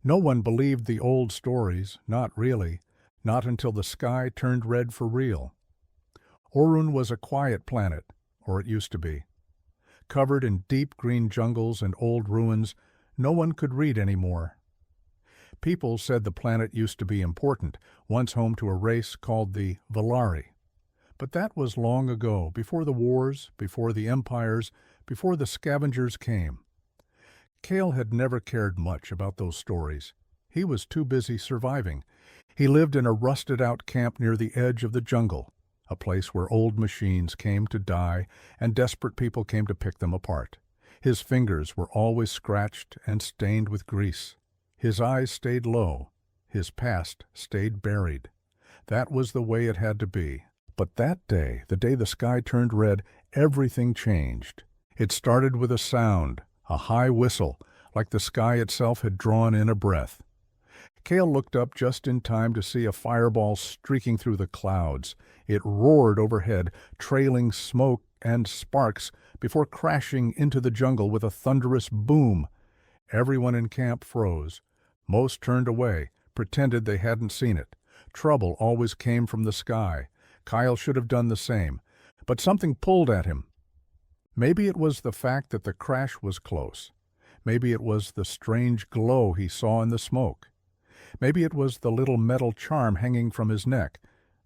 No one believed the old stories, not really, not until the sky turned red for real. Orun was a quiet planet, or it used to be. Covered in deep green jungles and old ruins, no one could read anymore. People said the planet used to be important, once home to a race called the Valari. But that was long ago, before the wars, before the empires, before the scavengers came. Cale had never cared much about those stories. He was too busy surviving. He lived in a rusted-out camp near the edge of the jungle, a place where old machines came to die and desperate people came to pick them apart. His fingers were always scratched and stained with grease. His eyes stayed low. His past stayed buried. That was the way it had to be. But that day, the day the sky turned red, everything changed. It started with a sound, a high whistle, like the sky itself had drawn in a breath. Cale looked up just in time to see a fireball streaking through the clouds. It roared overhead, trailing smoke and sparks before crashing into the jungle with a thunderous boom. Everyone in camp froze. Most turned away, pretended they hadn't seen it. Trouble always came from the sky. Kyle should have done the same, but something pulled at him. Maybe it was the fact that the crash was close. Maybe it was the strange glow he saw in the smoke. Maybe it was the little metal charm hanging from his neck,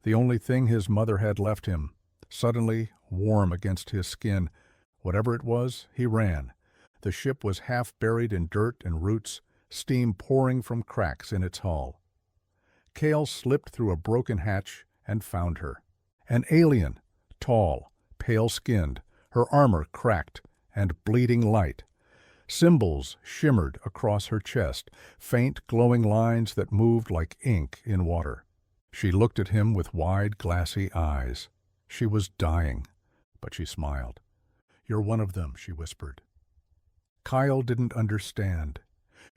the only thing his mother had left him, suddenly warm against his skin. Whatever it was, he ran. The ship was half buried in dirt and roots, steam pouring from cracks in its hull. Cale slipped through a broken hatch and found her. An alien, tall, pale-skinned, her armor cracked and bleeding light. Symbols shimmered across her chest, faint glowing lines that moved like ink in water. She looked at him with wide, glassy eyes. She was dying, but she smiled. "You're one of them," she whispered. Kyle didn't understand.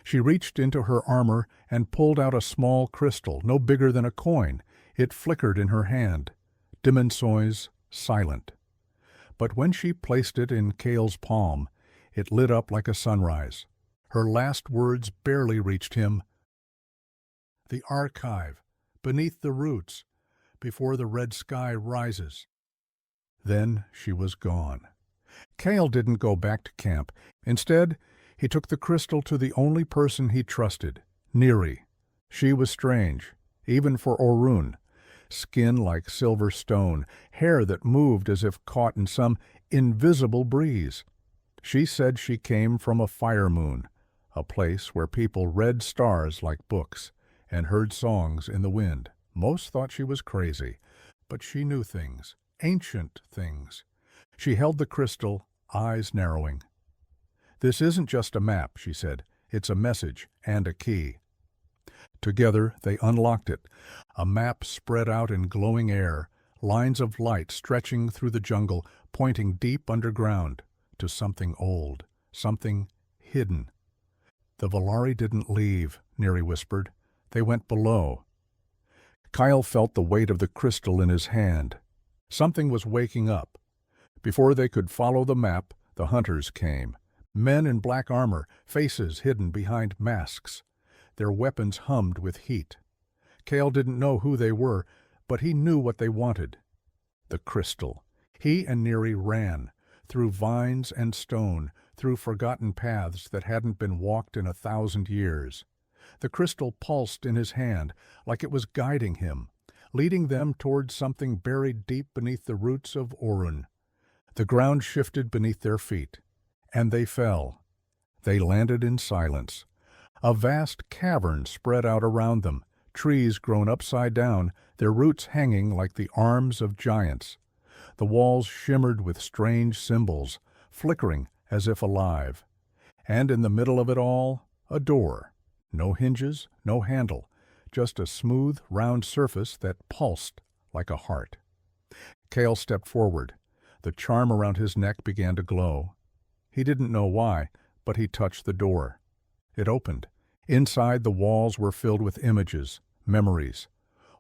She reached into her armor and pulled out a small crystal, no bigger than a coin. It flickered in her hand. Dimensois, silent. But when she placed it in Cale's palm, it lit up like a sunrise. Her last words barely reached him. "The archive, beneath the roots, before the red sky rises." Then she was gone. Cale didn't go back to camp. Instead, he took the crystal to the only person he trusted, Neri. She was strange, even for Orun. Skin like silver stone, hair that moved as if caught in some invisible breeze. She said she came from a fire moon, a place where people read stars like books and heard songs in the wind. Most thought she was crazy, but she knew things, ancient things. She held the crystal, eyes narrowing. "This isn't just a map," she said. "It's a message and a key." Together they unlocked it. A map spread out in glowing air, lines of light stretching through the jungle, pointing deep underground to something old, something hidden. "The Valari didn't leave," Neri whispered. "They went below." Kyle felt the weight of the crystal in his hand. Something was waking up. Before they could follow the map, the hunters came. Men in black armor, faces hidden behind masks. Their weapons hummed with heat. Cale didn't know who they were, but he knew what they wanted. The crystal. He and Neri ran, through vines and stone, through forgotten paths that hadn't been walked in 1,000 years. The crystal pulsed in his hand, like it was guiding him, leading them towards something buried deep beneath the roots of Orun. The ground shifted beneath their feet, and they fell. They landed in silence. A vast cavern spread out around them, trees grown upside down, their roots hanging like the arms of giants. The walls shimmered with strange symbols, flickering as if alive. And in the middle of it all, a door. No hinges, no handle, just a smooth, round surface that pulsed like a heart. Cale stepped forward. The charm around his neck began to glow. He didn't know why, but he touched the door. It opened. Inside, the walls were filled with images, memories,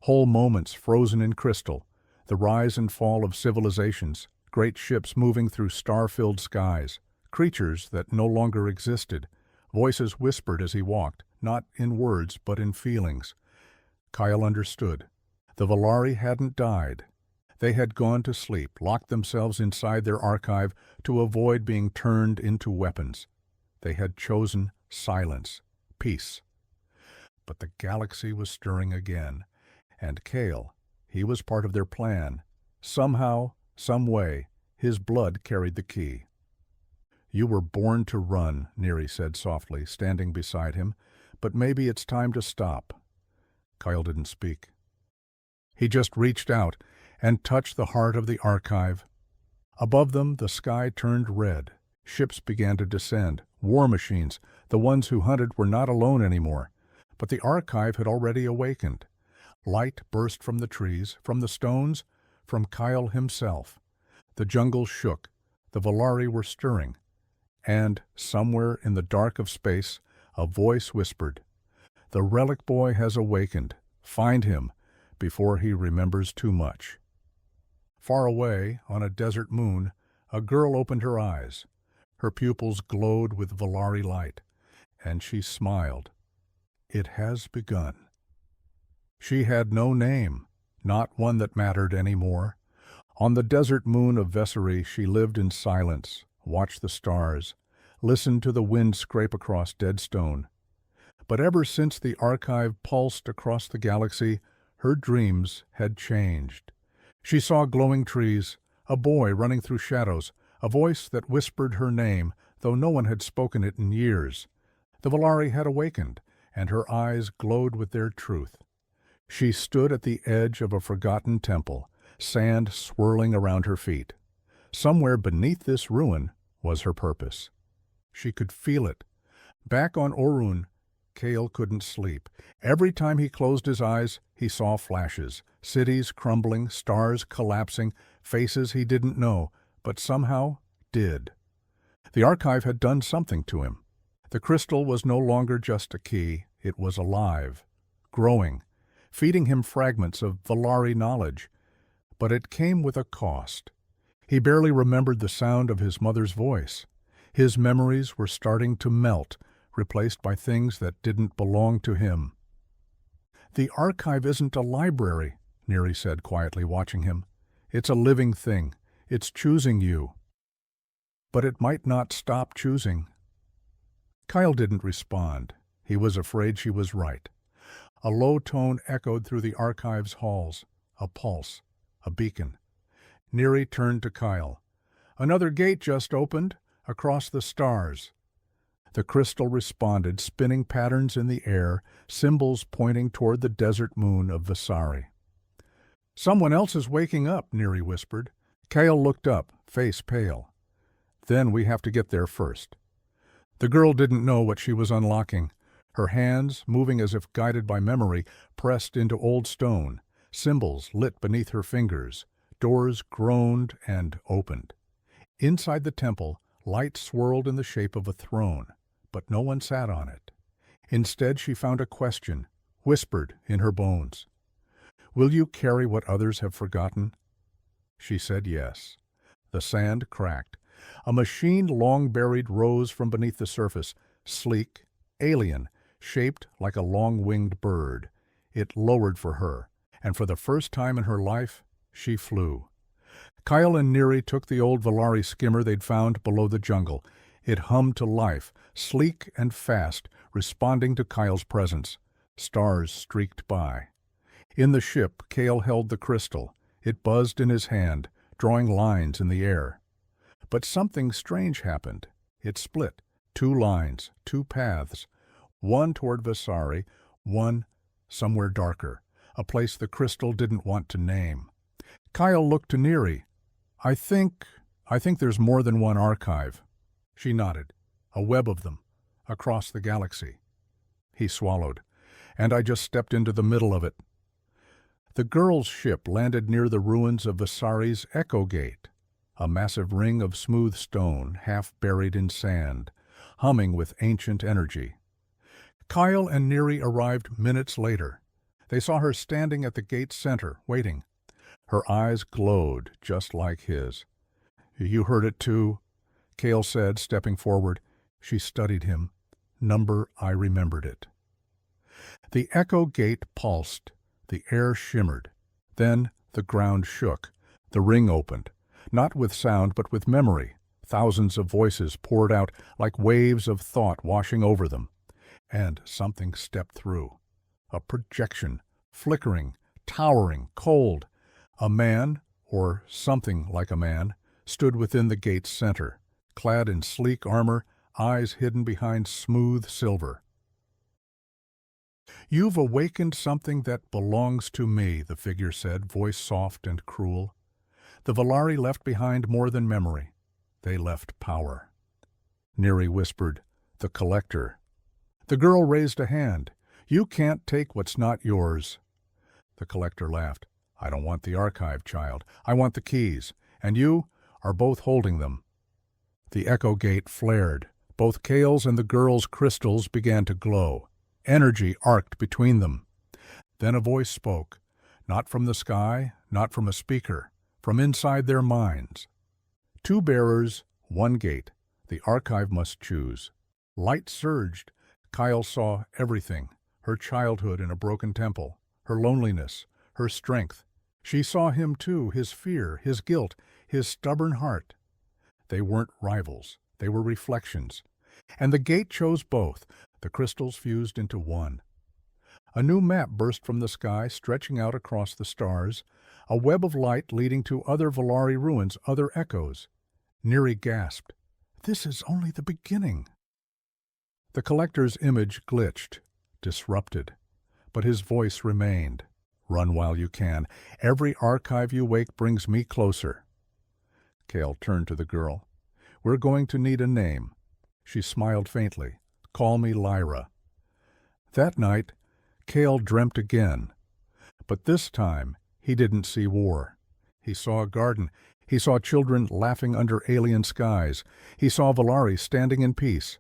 whole moments frozen in crystal, the rise and fall of civilizations, great ships moving through star-filled skies, creatures that no longer existed. Voices whispered as he walked, not in words but in feelings. Kyle understood. The Valari hadn't died. They had gone to sleep, locked themselves inside their archive to avoid being turned into weapons. They had chosen silence, peace. But the galaxy was stirring again, and Kale, he was part of their plan. Somehow, some way, his blood carried the key. "You were born to run," Neri said softly, standing beside him, "but maybe it's time to stop." Kyle didn't speak. He just reached out and touched the heart of the archive. Above them, the sky turned red. Ships began to descend. War machines, the ones who hunted, were not alone anymore. But the archive had already awakened. Light burst from the trees, from the stones, from Kyle himself. The jungle shook. The Valari were stirring. And, somewhere in the dark of space, a voice whispered, "The relic boy has awakened. Find him before he remembers too much." Far away, on a desert moon, a girl opened her eyes. Her pupils glowed with Valari light, and she smiled. It has begun. She had no name, not one that mattered anymore. On the desert moon of Vessery she lived in silence, watched the stars, listened to the wind scrape across dead stone. But ever since the archive pulsed across the galaxy, her dreams had changed. She saw glowing trees, a boy running through shadows, a voice that whispered her name, though no one had spoken it in years. The Valari had awakened, and her eyes glowed with their truth. She stood at the edge of a forgotten temple, sand swirling around her feet. Somewhere beneath this ruin was her purpose. She could feel it. Back on Orun, Kale couldn't sleep. Every time he closed his eyes, he saw flashes, cities crumbling, stars collapsing, faces he didn't know, but somehow did. The archive had done something to him. The crystal was no longer just a key, it was alive, growing, feeding him fragments of Valari knowledge. But it came with a cost. He barely remembered the sound of his mother's voice. His memories were starting to melt, replaced by things that didn't belong to him. "The archive isn't a library," Neri said quietly, watching him. "It's a living thing. It's choosing you. But it might not stop choosing." Kyle didn't respond. He was afraid she was right. A low tone echoed through the archive's halls, a pulse, a beacon. Neri turned to Kyle. "Another gate just opened, across the stars." The crystal responded, spinning patterns in the air, symbols pointing toward the desert moon of Vessery. "Someone else is waking up," Neri whispered. Kale looked up, face pale. "Then we have to get there first." The girl didn't know what she was unlocking. Her hands, moving as if guided by memory, pressed into old stone. Symbols lit beneath her fingers. Doors groaned and opened. Inside the temple, light swirled in the shape of a throne, but no one sat on it. Instead, she found a question, whispered in her bones. "Will you carry what others have forgotten?" She said yes. The sand cracked. A machine long buried rose from beneath the surface, sleek, alien, shaped like a long-winged bird. It lowered for her, and for the first time in her life, she flew. Kyle and Neri took the old Valari skimmer they'd found below the jungle. It hummed to life, sleek and fast, responding to Kyle's presence. Stars streaked by. In the ship, Kale held the crystal. It buzzed in his hand, drawing lines in the air. But something strange happened. It split. 2 lines, 2 paths. One toward Vessery, one somewhere darker, a place the crystal didn't want to name. Kyle looked to Neri. I think there's more than one archive." She nodded. "A web of them, across the galaxy." He swallowed. "And I just stepped into the middle of it." The girl's ship landed near the ruins of Vessery's Echo Gate, a massive ring of smooth stone, half buried in sand, humming with ancient energy. Kyle and Neri arrived minutes later. They saw her standing at the gate's center, waiting. Her eyes glowed just like his. "You heard it too?" Kale said, stepping forward. She studied him. "Number, I remembered it." The echo gate pulsed, the air shimmered. Then the ground shook, the ring opened, not with sound but with memory. Thousands of voices poured out like waves of thought washing over them. And something stepped through. A projection, flickering, towering, cold. A man, or something like a man, stood within the gate's center, clad in sleek armor, eyes hidden behind smooth silver. "You've awakened something that belongs to me," the figure said, voice soft and cruel. The Valari left behind more than memory. They left power. Neri whispered, "The Collector." The girl raised a hand. "You can't take what's not yours." The Collector laughed. "I don't want the archive, child. I want the keys, and you are both holding them." The echo gate flared. Both Kale's and the girl's crystals began to glow. Energy arced between them. Then a voice spoke, not from the sky, not from a speaker, from inside their minds. Two bearers, one gate. The archive must choose. Light surged. Kyle saw everything, her childhood in a broken temple, her loneliness, her strength. She saw him too, his fear, his guilt, his stubborn heart. They weren't rivals, they were reflections. And the gate chose both. The crystals fused into one. A new map burst from the sky, stretching out across the stars, a web of light leading to other Valari ruins, other echoes. Neri gasped, "This is only the beginning." The Collector's image glitched, disrupted, but his voice remained. "Run while you can. Every archive you wake brings me closer." Kale turned to the girl. "We're going to need a name." She smiled faintly. "Call me Lyra." That night, Kale dreamt again. But this time, he didn't see war. He saw a garden. He saw children laughing under alien skies. He saw Valari standing in peace.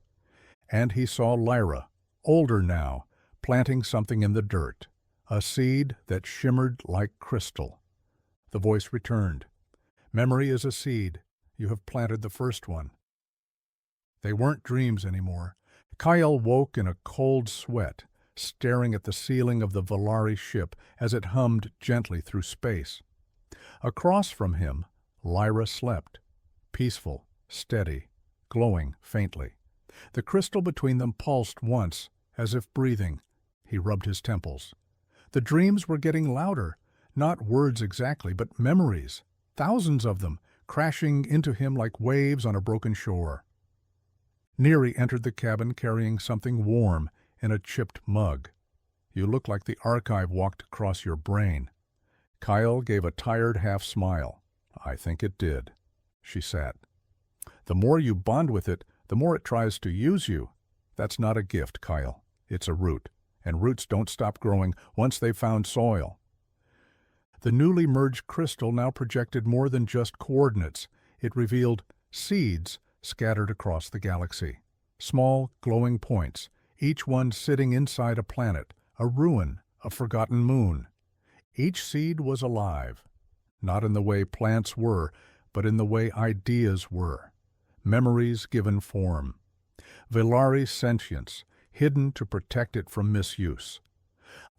And he saw Lyra, older now, planting something in the dirt, a seed that shimmered like crystal. The voice returned. "Memory is a seed. You have planted the first one." They weren't dreams anymore. Kyle woke in a cold sweat, staring at the ceiling of the Valari ship as it hummed gently through space. Across from him, Lyra slept, peaceful, steady, glowing faintly. The crystal between them pulsed once, as if breathing. He rubbed his temples. The dreams were getting louder, not words exactly, but memories, thousands of them, crashing into him like waves on a broken shore. Neri entered the cabin carrying something warm in a chipped mug. "You look like the archive walked across your brain." Kyle gave a tired half-smile. "I think it did." She sat. "The more you bond with it, the more it tries to use you. That's not a gift, Kyle. It's a root, and roots don't stop growing once they've found soil." The newly merged crystal now projected more than just coordinates. It revealed seeds scattered across the galaxy. Small, glowing points, each one sitting inside a planet, a ruin, a forgotten moon. Each seed was alive, not in the way plants were, but in the way ideas were. Memories given form. Valari sentience, hidden to protect it from misuse.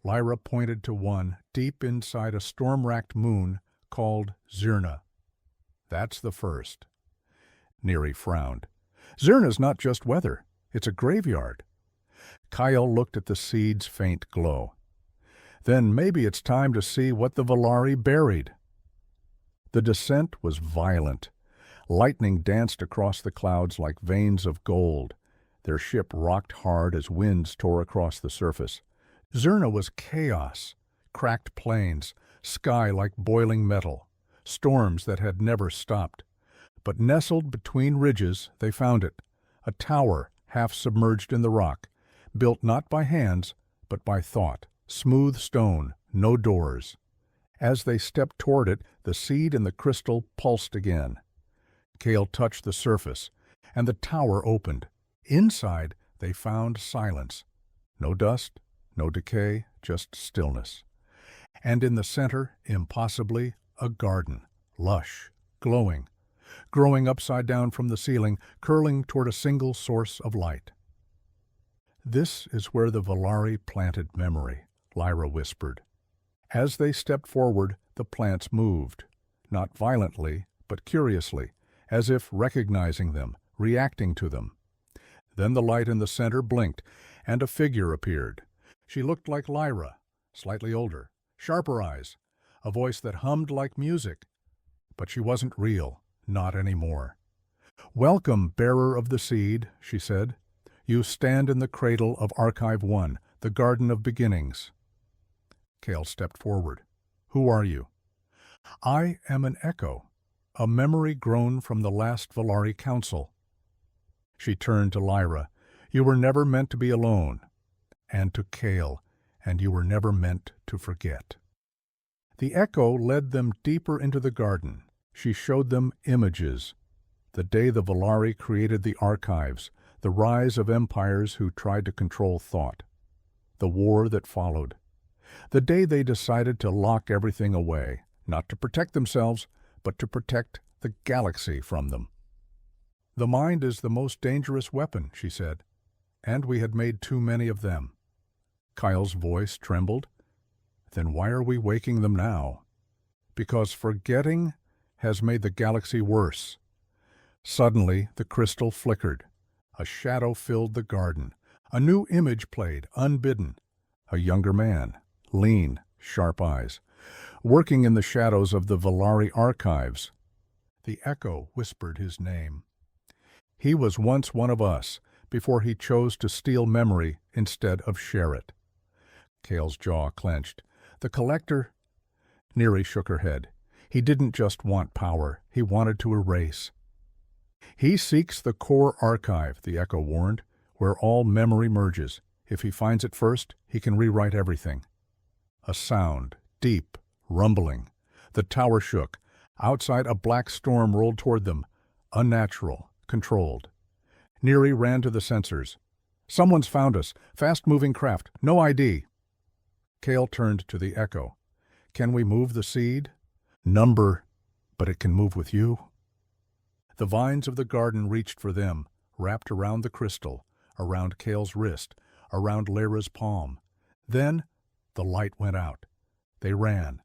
Lyra pointed to one deep inside a storm-racked moon called Zirna. "That's the first." Neri frowned. "Zirna's not just weather. It's a graveyard." Kyle looked at the seed's faint glow. "Then maybe it's time to see what the Valari buried." The descent was violent. Lightning danced across the clouds like veins of gold. Their ship rocked hard as winds tore across the surface. Zirna was chaos, cracked plains, sky like boiling metal, storms that had never stopped. But nestled between ridges, they found it, a tower half submerged in the rock, built not by hands, but by thought, smooth stone, no doors. As they stepped toward it, the seed in the crystal pulsed again. Kale touched the surface, and the tower opened. Inside, they found silence. No dust, no decay, just stillness. And in the center, impossibly, a garden, lush, glowing, growing upside down from the ceiling, curling toward a single source of light. This is where the Valari planted memory, Lyra whispered. As they stepped forward, the plants moved, not violently, but curiously, as if recognizing them, reacting to them. Then the light in the center blinked, and a figure appeared. She looked like Lyra, slightly older, sharper eyes, a voice that hummed like music. But she wasn't real, not anymore. "Welcome, bearer of the seed," she said. "You stand in the cradle of Archive 1, the Garden of Beginnings." Kale stepped forward. "Who are you?" "I am an echo, a memory grown from the last Valari Council." She turned to Lyra. "You were never meant to be alone." And to Kale, "And you were never meant to forget." The echo led them deeper into the garden. She showed them images. The day the Valari created the archives, the rise of empires who tried to control thought, the war that followed, the day they decided to lock everything away, not to protect themselves, but to protect the galaxy from them. "The mind is the most dangerous weapon," she said, "and we had made too many of them." Kyle's voice trembled. "Then why are we waking them now?" "Because forgetting has made the galaxy worse." Suddenly the crystal flickered. A shadow filled the garden. A new image played, unbidden. A younger man, lean, sharp eyes, working in the shadows of the Valari archives. The echo whispered his name. He was once one of us, before he chose to steal memory instead of share it. Kale's jaw clenched. "The Collector—" Neri shook her head. "He didn't just want power, he wanted to erase." "He seeks the core archive," the echo warned, "where all memory merges. If he finds it first, he can rewrite everything." A sound, deep, rumbling. The tower shook. Outside, a black storm rolled toward them, unnatural, controlled. Neri ran to the sensors. "Someone's found us. Fast-moving craft. No ID." Kale turned to the echo. "Can we move the seed?" "Number, but it can move with you." The vines of the garden reached for them, wrapped around the crystal, around Kale's wrist, around Lyra's palm. Then the light went out. They ran.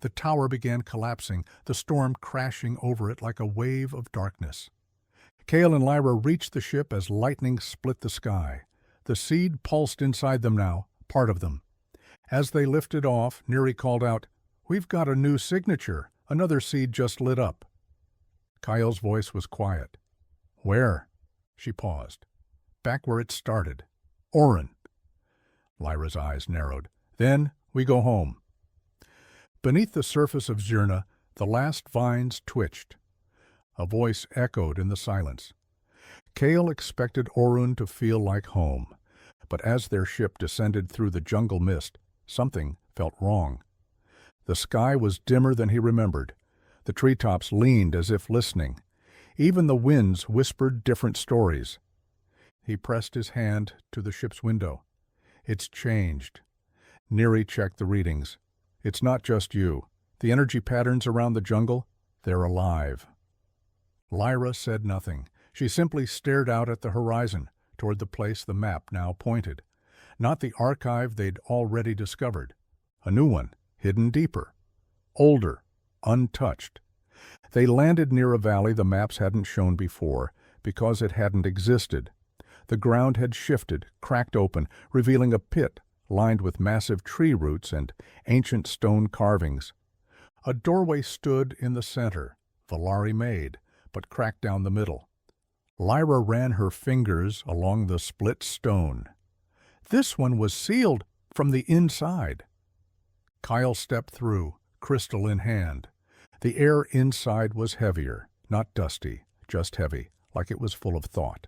The tower began collapsing, the storm crashing over it like a wave of darkness. Kale and Lyra reached the ship as lightning split the sky. The seed pulsed inside them now, part of them. As they lifted off, Neri called out, "We've got a new signature. Another seed just lit up." Kyle's voice was quiet. "Where?" She paused. "Back where it started. Orin." Lyra's eyes narrowed. "Then we go home." Beneath the surface of Zyrna, the last vines twitched. A voice echoed in the silence. Kale expected Orun to feel like home, but as their ship descended through the jungle mist, something felt wrong. The sky was dimmer than he remembered. The treetops leaned as if listening. Even the winds whispered different stories. He pressed his hand to the ship's window. "It's changed." Neri checked the readings. "It's not just you. The energy patterns around the jungle, they're alive." Lyra said nothing. She simply stared out at the horizon, toward the place the map now pointed. Not the archive they'd already discovered. A new one, hidden deeper. Older, untouched. They landed near a valley the maps hadn't shown before, because it hadn't existed. The ground had shifted, cracked open, revealing a pit lined with massive tree roots and ancient stone carvings. A doorway stood in the center, Valari made, but cracked down the middle. Lyra ran her fingers along the split stone. This one was sealed from the inside. Kyle stepped through, crystal in hand. The air inside was heavier, not dusty, just heavy, like it was full of thought.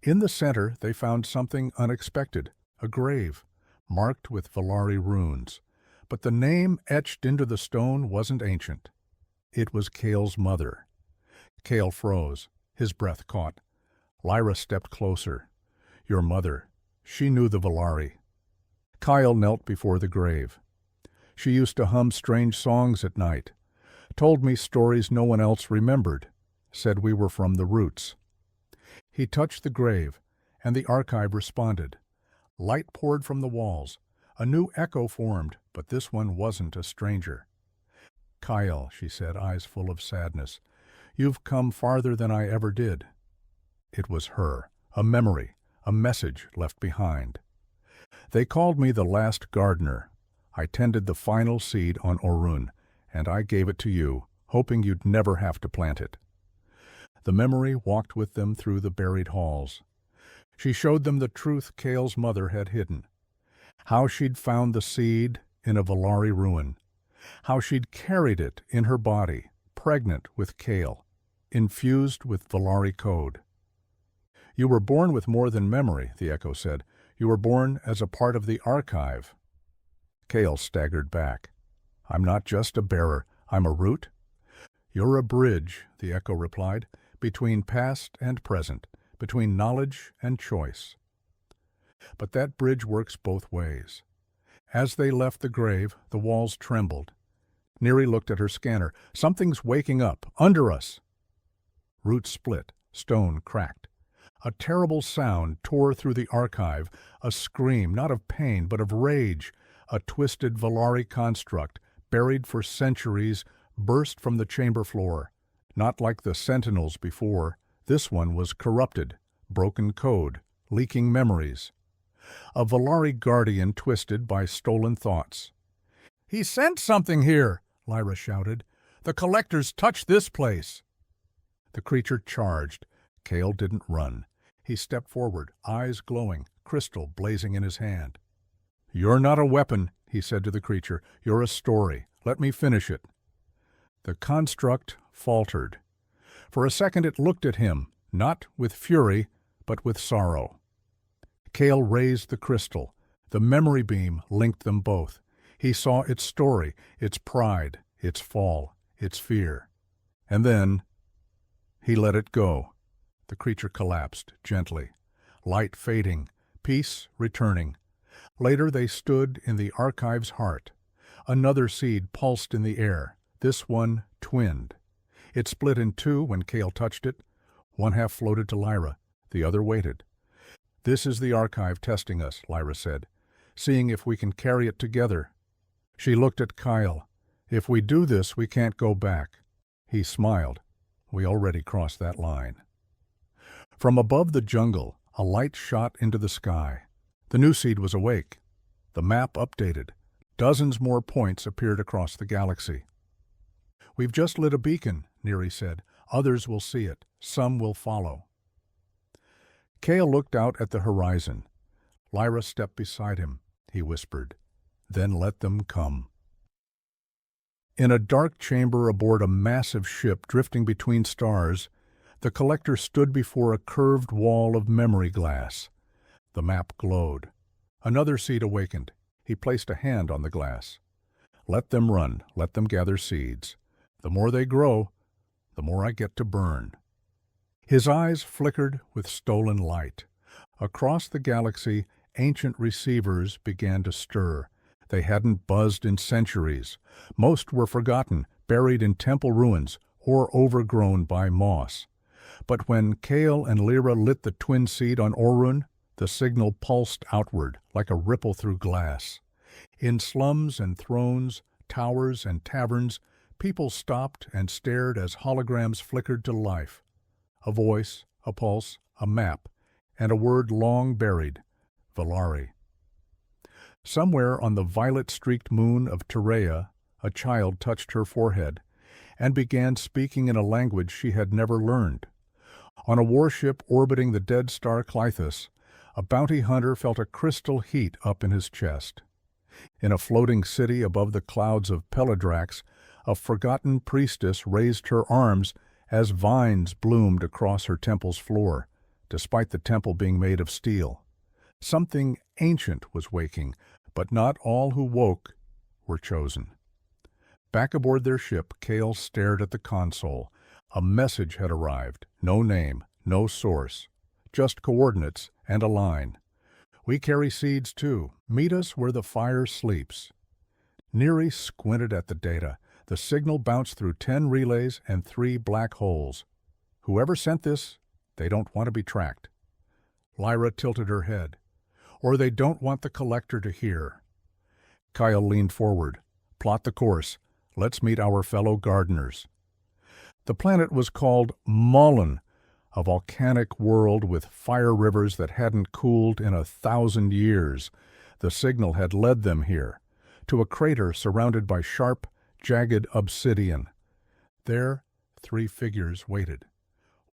In the center they found something unexpected, a grave, marked with Valari runes. But the name etched into the stone wasn't ancient. It was Kale's mother. Kale froze, his breath caught. Lyra stepped closer. "Your mother, she knew the Valari." Kyle knelt before the grave. "She used to hum strange songs at night. Told me stories no one else remembered. Said we were from the roots." He touched the grave, and the archive responded. Light poured from the walls. A new echo formed, but this one wasn't a stranger. "Kyle," she said, eyes full of sadness, "you've come farther than I ever did." It was her, a memory, a message left behind. "They called me the last gardener. I tended the final seed on Orun, and I gave it to you, hoping you'd never have to plant it." The memory walked with them through the buried halls. She showed them the truth Kale's mother had hidden. How she'd found the seed in a Valari ruin. How she'd carried it in her body, pregnant with Kale, infused with Valari code. "You were born with more than memory," the echo said. "You were born as a part of the archive." Kale staggered back. "I'm not just a bearer, I'm a root." "You're a bridge," the echo replied, "between past and present, between knowledge and choice." But that bridge works both ways. As they left the grave, the walls trembled. Neri looked at her scanner. "Something's waking up, under us." Root split, stone cracked. A terrible sound tore through the archive, a scream not of pain but of rage. A twisted Valari construct, buried for centuries, burst from the chamber floor. Not like the sentinels before, this one was corrupted, broken code, leaking memories. A Valari guardian twisted by stolen thoughts. "He sent something here!" Lyra shouted. "The collectors touched this place!" The creature charged. Kale didn't run. He stepped forward, eyes glowing, crystal blazing in his hand. "You're not a weapon," he said to the creature. "You're a story. Let me finish it." The construct faltered. For a second it looked at him, not with fury, but with sorrow. Kale raised the crystal. The memory beam linked them both. He saw its story, its pride, its fall, its fear. And then he let it go. The creature collapsed gently. Light fading, peace returning. Later they stood in the archive's heart. Another seed pulsed in the air, this one twinned. It split in two when Kale touched it. One half floated to Lyra, the other waited. "This is the archive testing us," Lyra said, "seeing if we can carry it together." She looked at Kyle. "If we do this, we can't go back." He smiled. "We already crossed that line." From above the jungle, a light shot into the sky. The new seed was awake. The map updated. Dozens more points appeared across the galaxy. "We've just lit a beacon," Neri said. "Others will see it. Some will follow." Kale looked out at the horizon. Lyra stepped beside him. He whispered, "Then let them come." In a dark chamber aboard a massive ship drifting between stars, the collector stood before a curved wall of memory glass. The map glowed. Another seed awakened. He placed a hand on the glass. "Let them run. Let them gather seeds. The more they grow, the more I get to burn." His eyes flickered with stolen light. Across the galaxy, ancient receivers began to stir. They hadn't buzzed in centuries. Most were forgotten, buried in temple ruins, or overgrown by moss. But when Kale and Lyra lit the twin seed on Orun, the signal pulsed outward like a ripple through glass. In slums and thrones, towers and taverns, people stopped and stared as holograms flickered to life. A voice, a pulse, a map, and a word long buried, Valari. Somewhere on the violet-streaked moon of Terea, a child touched her forehead and began speaking in a language she had never learned. On a warship orbiting the dead star Clythus, a bounty hunter felt a crystal heat up in his chest. In a floating city above the clouds of Peladrax, a forgotten priestess raised her arms as vines bloomed across her temple's floor, despite the temple being made of steel. Something ancient was waking, but not all who woke were chosen. Back aboard their ship, Kale stared at the console. A message had arrived. No name, no source, just coordinates and a line. "We carry seeds too. Meet us where the fire sleeps." Neri squinted at the data. The signal bounced through 10 relays and 3 black holes. "Whoever sent this, they don't want to be tracked." Lyra tilted her head. or they don't want the collector to hear. Kyle leaned forward. Plot the course. Let's meet our fellow gardeners. The planet was called Mullen, a volcanic world with fire rivers that hadn't cooled in 1,000 years. The signal had led them here, to a crater surrounded by sharp, jagged obsidian. There, 3 figures waited.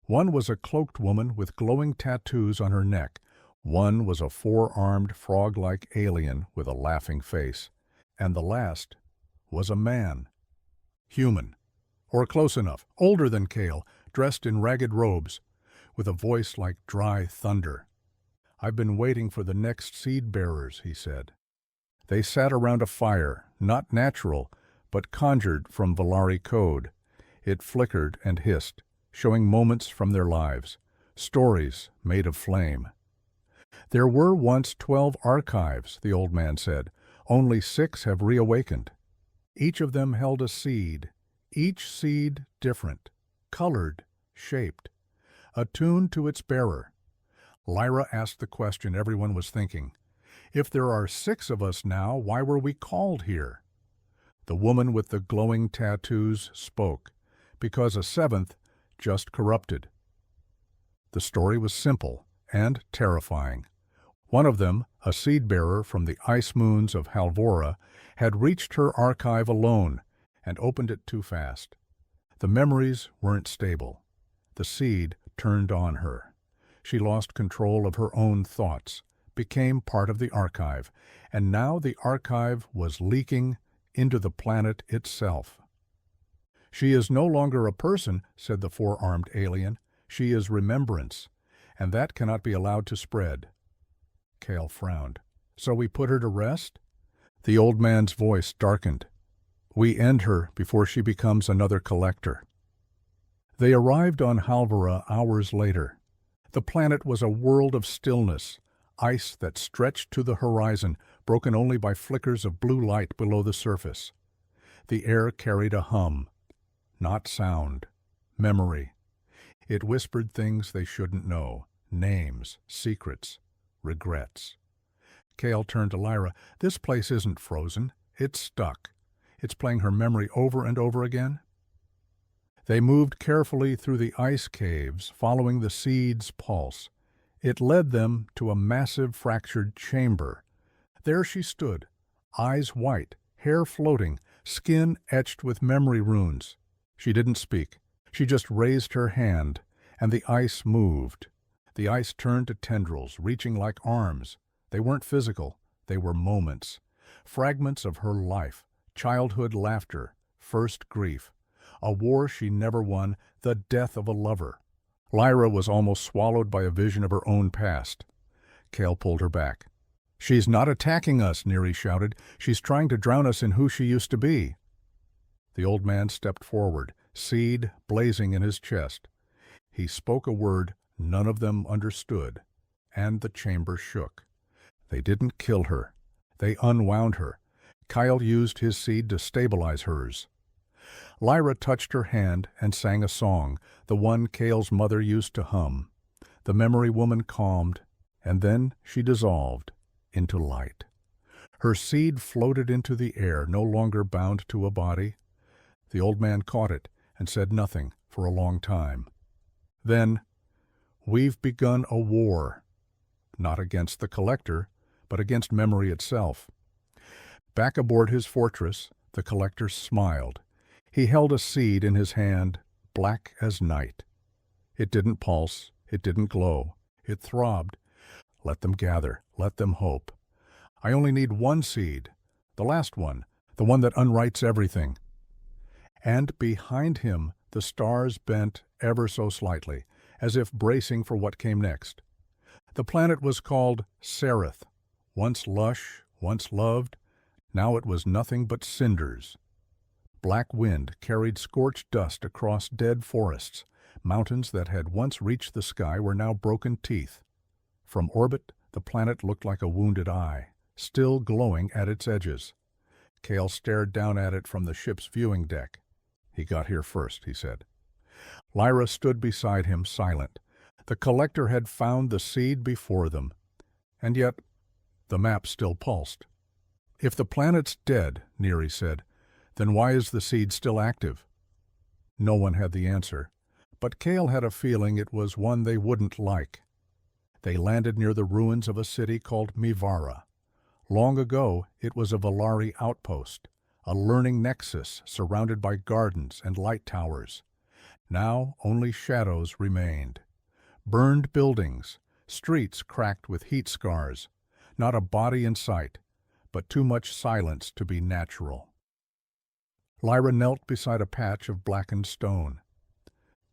One was a cloaked woman with glowing tattoos on her neck. One was a 4-armed, frog-like alien with a laughing face. And the last was a man. Human, or close enough, older than Cale, dressed in ragged robes, with a voice like dry thunder. "I've been waiting for the next seed-bearers," he said. They sat around a fire, not natural, but conjured from Valari code. It flickered and hissed, showing moments from their lives, stories made of flame. "There were once 12 archives," the old man said. "Only 6 have reawakened. Each of them held a seed, each seed different, colored, shaped, attuned to its bearer." Lyra asked the question everyone was thinking. "If there are 6 of us now, why were we called here?" The woman with the glowing tattoos spoke, because a 7th just corrupted. The story was simple and terrifying. One of them, a seed-bearer from the ice moons of Halvora, had reached her archive alone and opened it too fast. The memories weren't stable. The seed turned on her. She lost control of her own thoughts, became part of the archive, and now the archive was leaking into the planet itself. "She is no longer a person," said the 4-armed alien. "She is remembrance, and that cannot be allowed to spread." Cale frowned. "So we put her to rest?" The old man's voice darkened. "We end her before she becomes another collector." They arrived on Halvora hours later. The planet was a world of stillness, ice that stretched to the horizon, broken only by flickers of blue light below the surface. The air carried a hum, not sound, memory. It whispered things they shouldn't know, names, secrets, regrets. Cale turned to Lyra. "This place isn't frozen. It's stuck. It's playing her memory over and over again." They moved carefully through the ice caves, following the seed's pulse. It led them to a massive fractured chamber. There she stood, eyes white, hair floating, skin etched with memory runes. She didn't speak. She just raised her hand, and the ice moved. The ice turned to tendrils, reaching like arms. They weren't physical. They were moments. Fragments of her life, childhood laughter, first grief, a war she never won, the death of a lover. Lyra was almost swallowed by a vision of her own past. Cale pulled her back. "She's not attacking us," Neri shouted. "She's trying to drown us in who she used to be." The old man stepped forward, seed blazing in his chest. He spoke a word none of them understood, and the chamber shook. They didn't kill her. They unwound her. Kyle used his seed to stabilize hers. Lyra touched her hand and sang a song, the one Cale's mother used to hum. The memory woman calmed, and then she dissolved into light. Her seed floated into the air, no longer bound to a body. The old man caught it and said nothing for a long time. Then, "We've begun a war, not against the collector, but against memory itself." Back aboard his fortress, the collector smiled. He held a seed in his hand, black as night. It didn't pulse, it didn't glow, it throbbed. "Let them gather, let them hope. I only need one seed, the last one, the one that unwrites everything." And behind him the stars bent ever so slightly, as if bracing for what came next. The planet was called Sereth. Once lush, once loved, now it was nothing but cinders. Black wind carried scorched dust across dead forests. Mountains that had once reached the sky were now broken teeth. From orbit, the planet looked like a wounded eye, still glowing at its edges. Cale stared down at it from the ship's viewing deck. "He got here first," he said. Lyra stood beside him, silent. The collector had found the seed before them. And yet, The map still pulsed. "If the planet's dead," Neary said, "then why is the seed still active?" No one had the answer, but Cale had a feeling it was one they wouldn't like. They landed near the ruins of a city called Mivara. Long ago, it was a Valari outpost, a learning nexus surrounded by gardens and light towers. Now only shadows remained. Burned buildings, streets cracked with heat scars, not a body in sight, but too much silence to be natural. Lyra knelt beside a patch of blackened stone.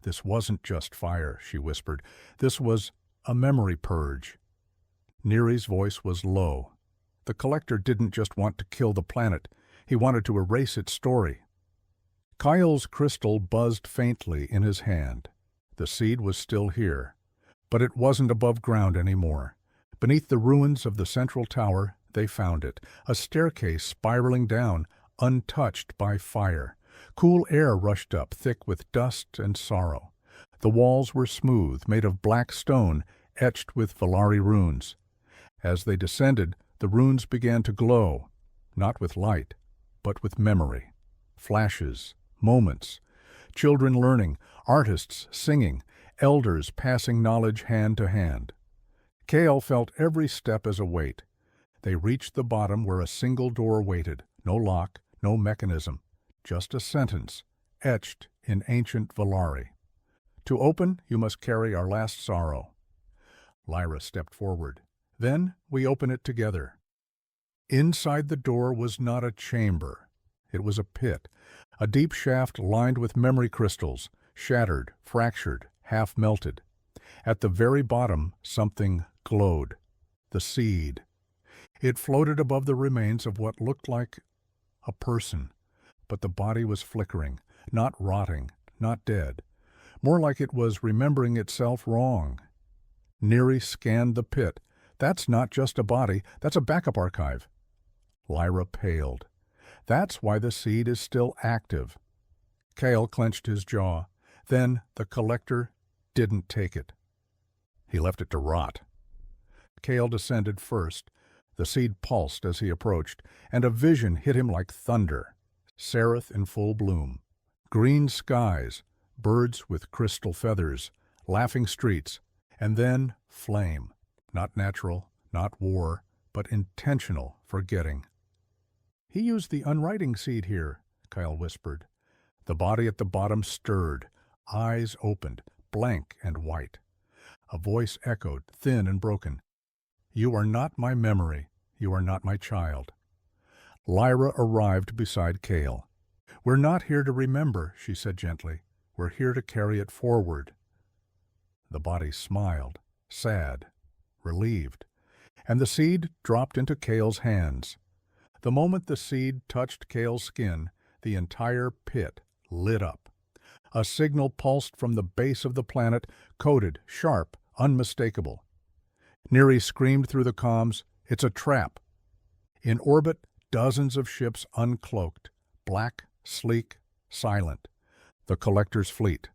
"This wasn't just fire," she whispered. "This was a memory purge." Neary's voice was low. The Collector didn't just want to kill the planet, he wanted to erase its story. Kyle's crystal buzzed faintly in his hand. The seed was still here, but it wasn't above ground anymore. Beneath the ruins of the central tower, they found it, a staircase spiraling down, untouched by fire. Cool air rushed up, thick with dust and sorrow. The walls were smooth, made of black stone, etched with Valari runes. As they descended, the runes began to glow, not with light, but with memory. Flashes, moments, children learning, artists singing, elders passing knowledge hand to hand. Cale felt every step as a weight. They reached the bottom where a single door waited, no lock, no mechanism, just a sentence, etched in ancient Valari. "To open, you must carry our last sorrow." Lyra stepped forward. "Then we open it together." Inside the door was not a chamber. It was a pit, a deep shaft lined with memory crystals, shattered, fractured, half-melted. At the very bottom, something glowed. The seed. It floated above the remains of what looked like a person, but the body was flickering, not rotting, not dead. More like it was remembering itself wrong. Neary scanned the pit. "That's not just a body, that's a backup archive." Lyra paled. "That's why the seed is still active." Cale clenched his jaw. Then the Collector didn't take it. He left it to rot. Cale descended first. The seed pulsed as he approached, and a vision hit him like thunder. Sereth in full bloom. Green skies, birds with crystal feathers, laughing streets, and then flame. Not natural, not war, but intentional forgetting. "He used the unwriting seed here," Kyle whispered. The body at the bottom stirred, eyes opened, blank and white. A voice echoed, thin and broken. "You are not my memory. You are not my child." Lyra arrived beside Cale. "We're not here to remember," she said gently. "We're here to carry it forward." The body smiled, sad, relieved, and the seed dropped into Cale's hands. The moment the seed touched Cale's skin, the entire pit lit up. A signal pulsed from the base of the planet, coded, sharp, unmistakable. Neary screamed through the comms, "It's a trap!" In orbit, dozens of ships uncloaked, black, sleek, silent. The Collector's fleet.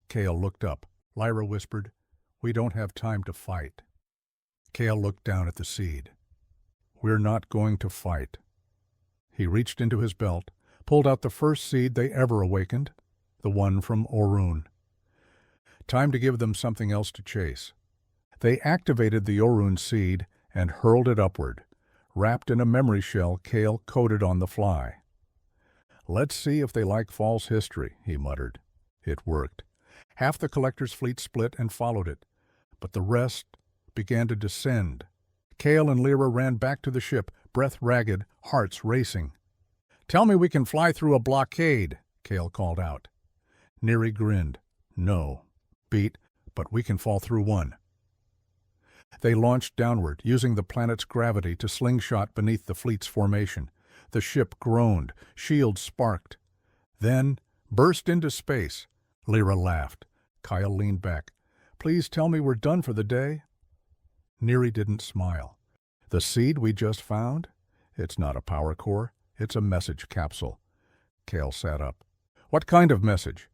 Cale looked up. Lyra whispered, "We don't have time to fight." Cale looked down at the seed. "We're not going to fight." He reached into his belt, pulled out the first seed they ever awakened, the one from Orun. Time to give them something else to chase. They activated the Orun seed and hurled it upward, wrapped in a memory shell Cale coded on the fly. "Let's see if they like false history," he muttered. It worked. Half the Collector's fleet split and followed it, but the rest began to descend. Cale and Lyra ran back to the ship, breath ragged, hearts racing. "Tell me we can fly through a blockade," Cale called out. Neary grinned. "No. Beat, but we can fall through one." They launched downward, using the planet's gravity to slingshot beneath the fleet's formation. The ship groaned, shields sparked. Then burst into space. Lyra laughed. Kyle leaned back. "Please tell me we're done for the day." Neary didn't smile. "The seed we just found? It's not a power core. It's a message capsule." Cale sat up. "What kind of message?"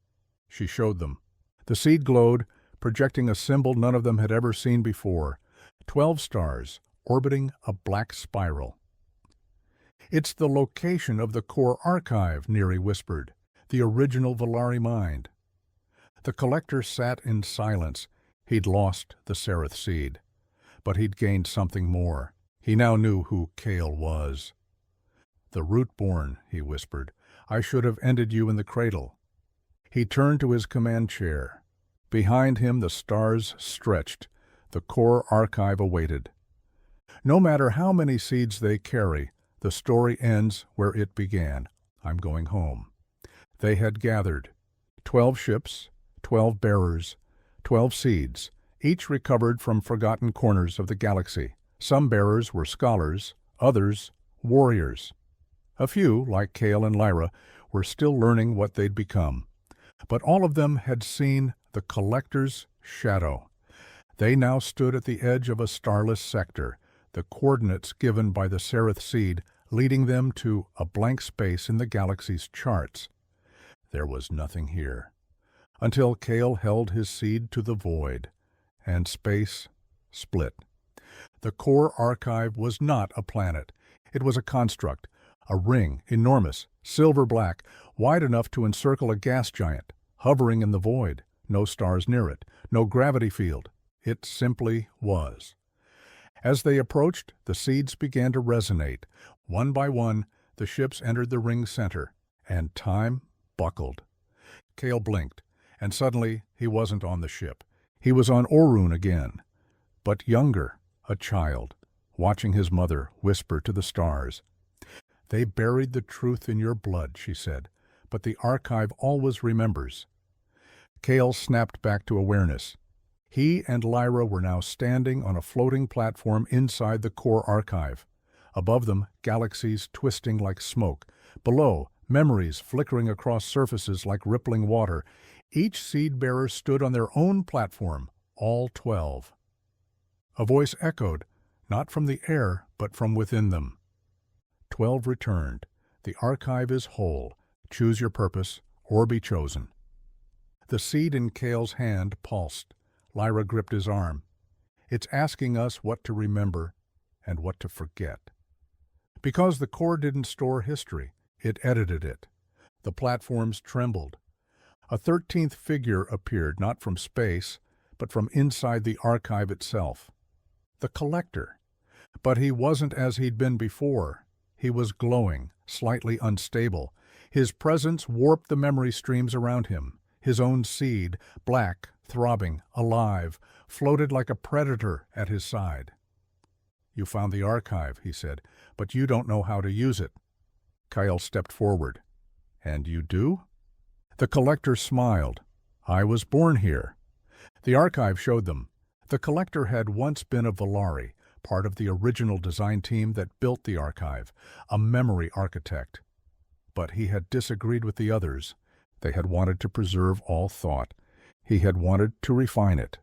She showed them. The seed glowed, projecting a symbol none of them had ever seen before. 12 stars, orbiting a black spiral. "It's the location of the core archive," Neri whispered. "The original Valari mind." The collector sat in silence. He'd lost the Seraph seed. But he'd gained something more. He now knew who Kale was. "The root-born," he whispered. "I should have ended you in the cradle." He turned to his command chair. Behind him the stars stretched. The core archive awaited. No matter how many seeds they carry, the story ends where it began. I'm going home. They had gathered. 12 ships, 12 bearers, 12 seeds, each recovered from forgotten corners of the galaxy. Some bearers were scholars, others warriors. A few, like Kale and Lyra, were still learning what they'd become. But all of them had seen the collector's shadow. They now stood at the edge of a starless sector, the coordinates given by the Seraph seed leading them to a blank space in the galaxy's charts. There was nothing here, until Kale held his seed to the void, and space split. The core archive was not a planet. It was a construct, a ring, enormous, silver-black, wide enough to encircle a gas giant, hovering in the void, no stars near it, no gravity field. It simply was. As they approached, the seeds began to resonate. One by one, the ships entered the ring's center, and time buckled. Kale blinked, and suddenly he wasn't on the ship. He was on Orun again, but younger, a child, watching his mother whisper to the stars. "They buried the truth in your blood," she said, "but the archive always remembers." Kale snapped back to awareness. He and Lyra were now standing on a floating platform inside the core archive. Above them, galaxies twisting like smoke. Below, memories flickering across surfaces like rippling water. Each seed-bearer stood on their own platform, all 12. A voice echoed, not from the air, but from within them. 12 returned. The archive is whole. Choose your purpose, or be chosen. The seed in Kale's hand pulsed. Lyra gripped his arm. "It's asking us what to remember and what to forget." Because the core didn't store history, it edited it. The platforms trembled. A 13th figure appeared, not from space, but from inside the archive itself. The collector. But he wasn't as he'd been before. He was glowing, slightly unstable. His presence warped the memory streams around him. His own seed, black, throbbing, alive, floated like a predator at his side. "You found the archive," he said, "but you don't know how to use it." Kyle stepped forward. "And you do?" The collector smiled. "I was born here." The archive showed them. The collector had once been a Valari, part of the original design team that built the archive, a memory architect. But he had disagreed with the others. They had wanted to preserve all thought. He had wanted to refine it.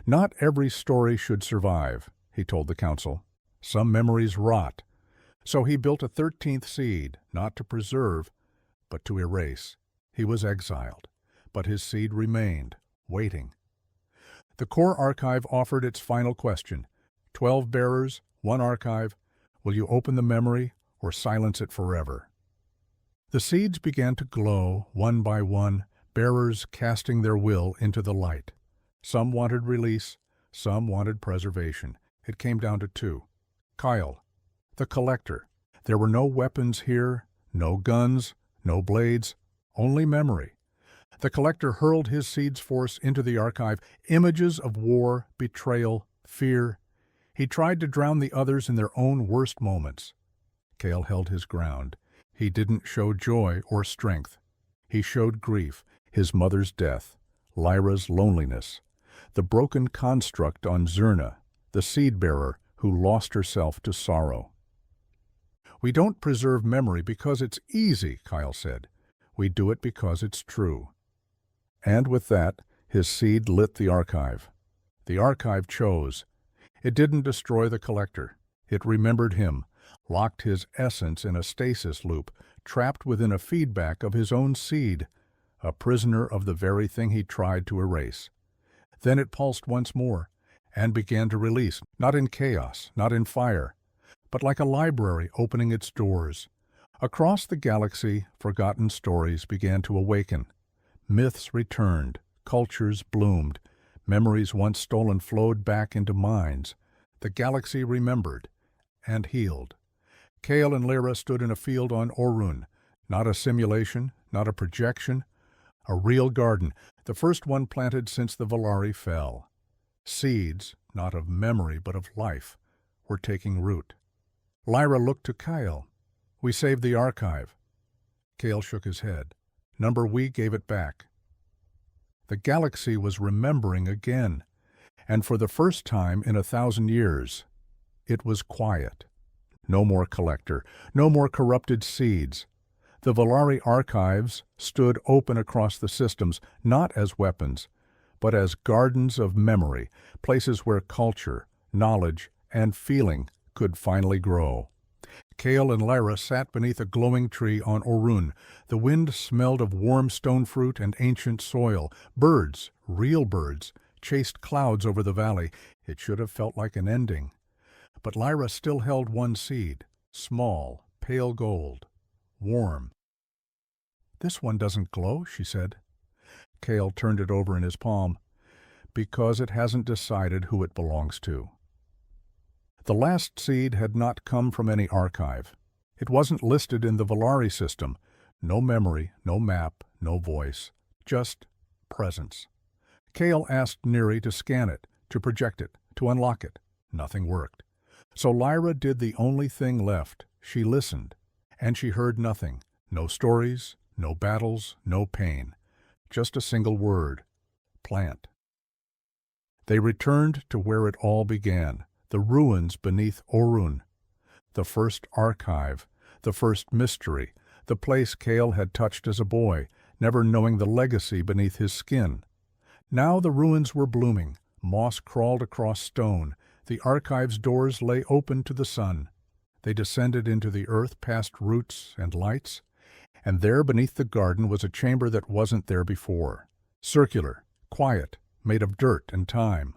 "Not every story should survive," he told the council. "Some memories rot." So he built a 13th seed, not to preserve, but to erase. He was exiled, but his seed remained, waiting. The core archive offered its final question. 12 bearers, 1 archive. Will you open the memory or silence it forever? The seeds began to glow, one by one, bearers casting their will into the light. Some wanted release, some wanted preservation. It came down to 2. Kyle, the collector. There were no weapons here, no guns, no blades, only memory. The collector hurled his seed's force into the archive, images of war, betrayal, fear. He tried to drown the others in their own worst moments. Kale held his ground. He didn't show joy or strength. He showed grief, his mother's death, Lyra's loneliness, the broken construct on Zerna, the seed-bearer who lost herself to sorrow. "We don't preserve memory because it's easy," Kyle said. "We do it because it's true." And with that, his seed lit the archive. The archive chose. It didn't destroy the collector. It remembered him, locked his essence in a stasis loop, trapped within a feedback of his own seed, a prisoner of the very thing he tried to erase. Then it pulsed once more, and began to release, not in chaos, not in fire, but like a library opening its doors. Across the galaxy, forgotten stories began to awaken. Myths returned, cultures bloomed, memories once stolen flowed back into minds. The galaxy remembered and healed. Kale and Lyra stood in a field on Orun, not a simulation, not a projection, a real garden, the first one planted since the Valari fell. Seeds, not of memory but of life, were taking root. Lyra looked to Kale. "We saved the archive." Kale shook his head. "Number we gave it back." The galaxy was remembering again, and for the first time in 1,000 years, it was quiet. No more collector, no more corrupted seeds. The Valari archives stood open across the systems, not as weapons, but as gardens of memory, places where culture, knowledge, and feeling could finally grow. Kale and Lyra sat beneath a glowing tree on Orun. The wind smelled of warm stone fruit and ancient soil. Birds, real birds, chased clouds over the valley. It should have felt like an ending. But Lyra still held one seed, small, pale gold, warm. "This one doesn't glow," she said. Kale turned it over in his palm. "Because it hasn't decided who it belongs to." The last seed had not come from any archive. It wasn't listed in the Valari system. No memory, no map, no voice, just presence. Kale asked Neri to scan it, to project it, to unlock it. Nothing worked. So Lyra did the only thing left. She listened, and she heard nothing. No stories, no battles, no pain. Just a single word: plant. They returned to where it all began, the ruins beneath Orun. The first archive, the first mystery, the place Kale had touched as a boy, never knowing the legacy beneath his skin. Now the ruins were blooming. Moss crawled across stone. The archive's doors lay open to the sun. They descended into the earth past roots and lights, and there beneath the garden was a chamber that wasn't there before. Circular, quiet, made of dirt and time.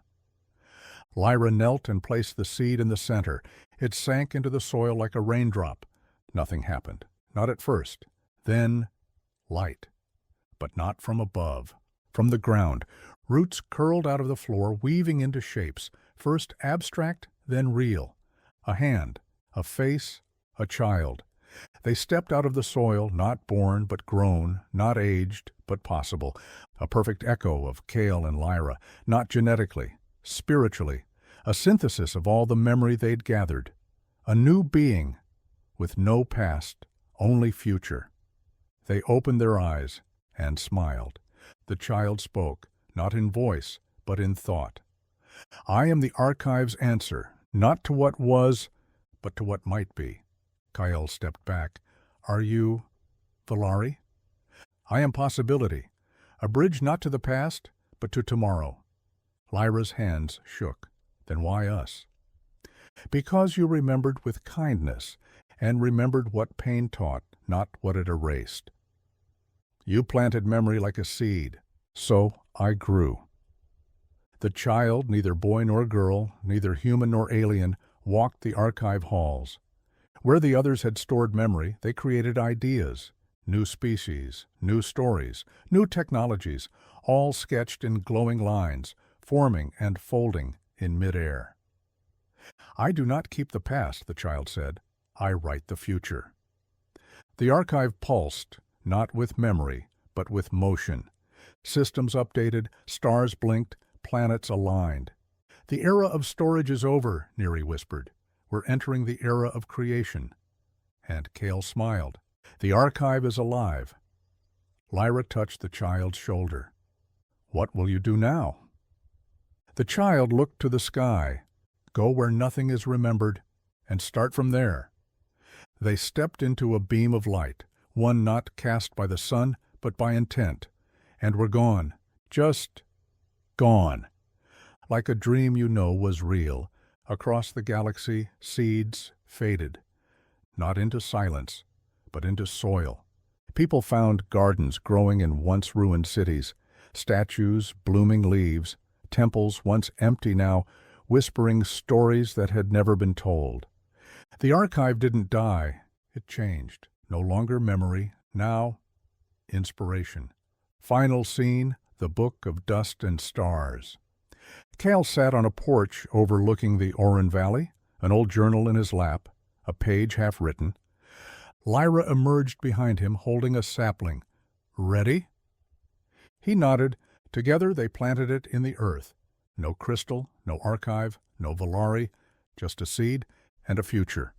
Lyra knelt and placed the seed in the center. It sank into the soil like a raindrop. Nothing happened. Not at first. Then, light. But not from above. From the ground. Roots curled out of the floor, weaving into shapes, first abstract, then real. A hand, a face, a child. They stepped out of the soil, not born but grown, not aged but possible. A perfect echo of Kale and Lyra, not genetically, spiritually, a synthesis of all the memory they'd gathered. A new being, with no past, only future. They opened their eyes and smiled. The child spoke, not in voice, but in thought. "I am the archive's answer, not to what was, but to what might be." Kyle stepped back. "Are you Valari?" "I am possibility, a bridge not to the past, but to tomorrow." Lyra's hands shook. "Then why us?" "Because you remembered with kindness, and remembered what pain taught, not what it erased. You planted memory like a seed, so I grew." The child, neither boy nor girl, neither human nor alien, walked the archive halls. Where the others had stored memory, they created ideas, new species, new stories, new technologies, all sketched in glowing lines, forming and folding in midair. "I do not keep the past," the child said. "I write the future." The archive pulsed, not with memory, but with motion. Systems updated, stars blinked, planets aligned. "The era of storage is over," Neri whispered. "We're entering the era of creation." And Kale smiled. "The archive is alive." Lyra touched the child's shoulder. "What will you do now?" The child looked to the sky. "Go where nothing is remembered, and start from there." They stepped into a beam of light, one not cast by the sun, but by intent, and were gone, just gone. Like a dream you know was real. Across the galaxy, seeds faded, not into silence, but into soil. People found gardens growing in once ruined cities, statues, blooming leaves, temples once empty now whispering stories that had never been told. The archive didn't die. It changed. No longer memory, now inspiration. Final scene, the Book of Dust and Stars. Cal sat on a porch overlooking the Orin Valley, an old journal in his lap, a page half written. Lyra emerged behind him holding a sapling. "Ready?" He nodded. Together they planted it in the earth. No crystal, no archive, no Volari, just a seed and a future.